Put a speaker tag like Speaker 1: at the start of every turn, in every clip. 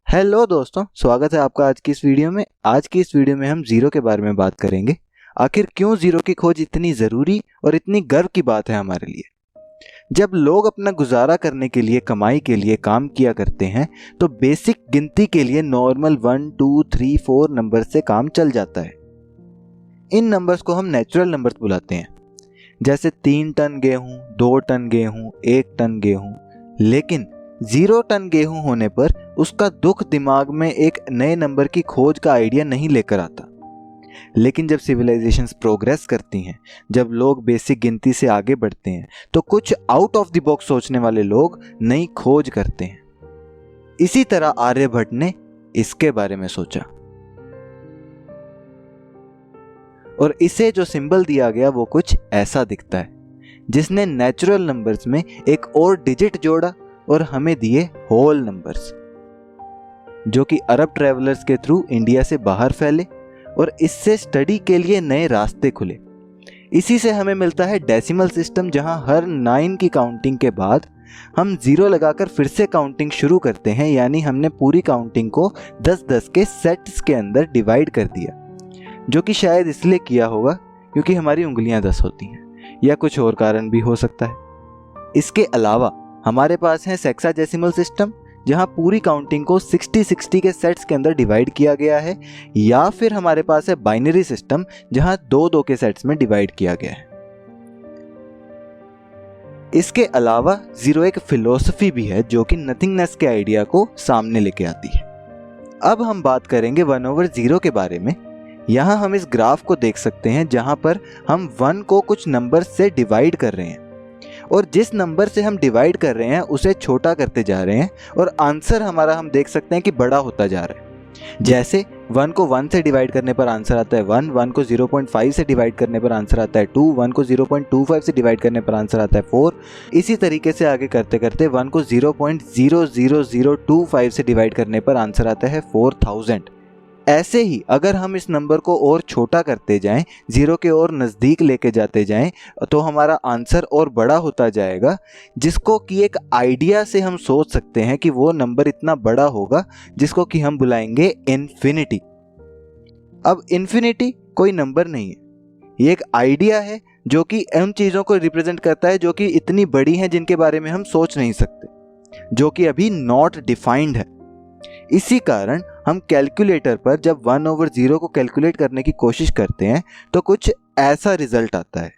Speaker 1: Hello दोस्तों, स्वागत है आपका आज की इस वीडियो में। आज की इस वीडियो में हम जीरो के बारे में बात करेंगे। आखिर क्यों जीरो की खोज इतनी ज़रूरी और इतनी गर्व की बात है हमारे लिए। जब लोग अपना गुजारा करने के लिए, कमाई के लिए काम किया करते हैं तो बेसिक गिनती के लिए नॉर्मल 1, 2, 3, 4 नंबर से काम चल जाता है। इन नंबर्स को हम नेचुरल नंबर्स बुलाते हैं, जैसे 3 टन गेहूँ, 2 टन गेहूँ, 1 टन गेहूँ। लेकिन 0 टन गेहूं होने पर उसका दुख दिमाग में एक नए नंबर की खोज का आइडिया नहीं लेकर आता। लेकिन जब सिविलाइजेशंस प्रोग्रेस करती हैं, जब लोग बेसिक गिनती से आगे बढ़ते हैं, तो कुछ आउट ऑफ द बॉक्स सोचने वाले लोग नई खोज करते हैं। इसी तरह आर्यभट्ट ने इसके बारे में सोचा और इसे जो सिंबल दिया गया वो कुछ ऐसा दिखता है, जिसने नेचुरल नंबर्स में एक और डिजिट जोड़ा और हमें दिए होल नंबर्स, जो कि अरब ट्रैवलर्स के थ्रू इंडिया से बाहर फैले और इससे स्टडी के लिए नए रास्ते खुले। इसी से हमें मिलता है डेसिमल सिस्टम, जहां हर 9 की काउंटिंग के बाद हम 0 लगाकर फिर से काउंटिंग शुरू करते हैं। यानी हमने पूरी काउंटिंग को 10-10 के सेट्स के अंदर डिवाइड कर दिया, जो कि शायद इसलिए किया होगा क्योंकि हमारी उंगलियां 10 होती हैं, या कुछ और कारण भी हो सकता है। इसके अलावा हमारे पास है सेक्साडेसिमल सिस्टम, जहां पूरी काउंटिंग को 60-60 के सेट्स के अंदर डिवाइड किया गया है, या फिर हमारे पास है बाइनरी सिस्टम, जहां 2-2 के सेट्स में डिवाइड किया गया है। इसके अलावा जीरो एक फिलॉसफी भी है, जो कि नथिंगनेस के आइडिया को सामने लेके आती है। अब हम बात करेंगे 1/0 के बारे में। यहाँ हम इस ग्राफ को देख सकते हैं, जहां पर हम 1 को कुछ नंबर से डिवाइड कर रहे हैं और जिस नंबर से हम डिवाइड कर रहे हैं उसे छोटा करते जा रहे हैं, और आंसर हमारा हम देख सकते हैं कि बड़ा होता जा रहा है। जैसे 1 को 1 से डिवाइड करने पर आंसर आता है 1, 1 को 0.5 से डिवाइड करने पर आंसर आता है 2, 1 को 0.25 से डिवाइड करने पर आंसर आता है 4। इसी तरीके से आगे करते करते 1 को 0.00025 से डिवाइड करने पर आंसर आता है 4000। ऐसे ही अगर हम इस नंबर को और छोटा करते जाएं, 0 के और नज़दीक लेके जाते जाएं, तो हमारा आंसर और बड़ा होता जाएगा, जिसको कि एक आइडिया से हम सोच सकते हैं कि वो नंबर इतना बड़ा होगा, जिसको कि हम बुलाएंगे इन्फिनिटी। अब इन्फिनिटी कोई नंबर नहीं है, ये एक आइडिया है जो कि उन चीज़ों को रिप्रेजेंट करता है जो कि इतनी बड़ी हैं, जिनके बारे में हम सोच नहीं सकते, जो कि अभी नॉट डिफाइंड है। इसी कारण हम कैलकुलेटर पर जब 1/0 को कैलकुलेट करने की कोशिश करते हैं तो कुछ ऐसा रिजल्ट आता है,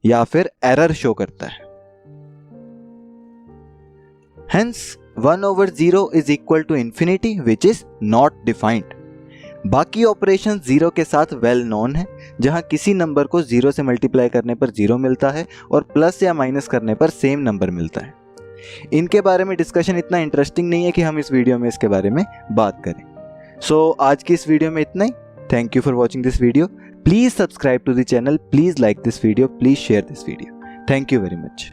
Speaker 1: या फिर एरर शो करता है। Hence 1/0 is equal to infinity, which is not defined। बाकी ऑपरेशन 0 के साथ वेल नोन है, जहां किसी नंबर को 0 से मल्टीप्लाई करने पर 0 मिलता है और प्लस या माइनस करने पर सेम नंबर मिलता है। इनके बारे में डिस्कशन इतना इंटरेस्टिंग नहीं है कि हम इस वीडियो में इसके बारे में बात करें। सो आज की इस वीडियो में इतना ही। Thank you for watching this video. Please subscribe to the channel, please like this video, please share this video. Thank you very much.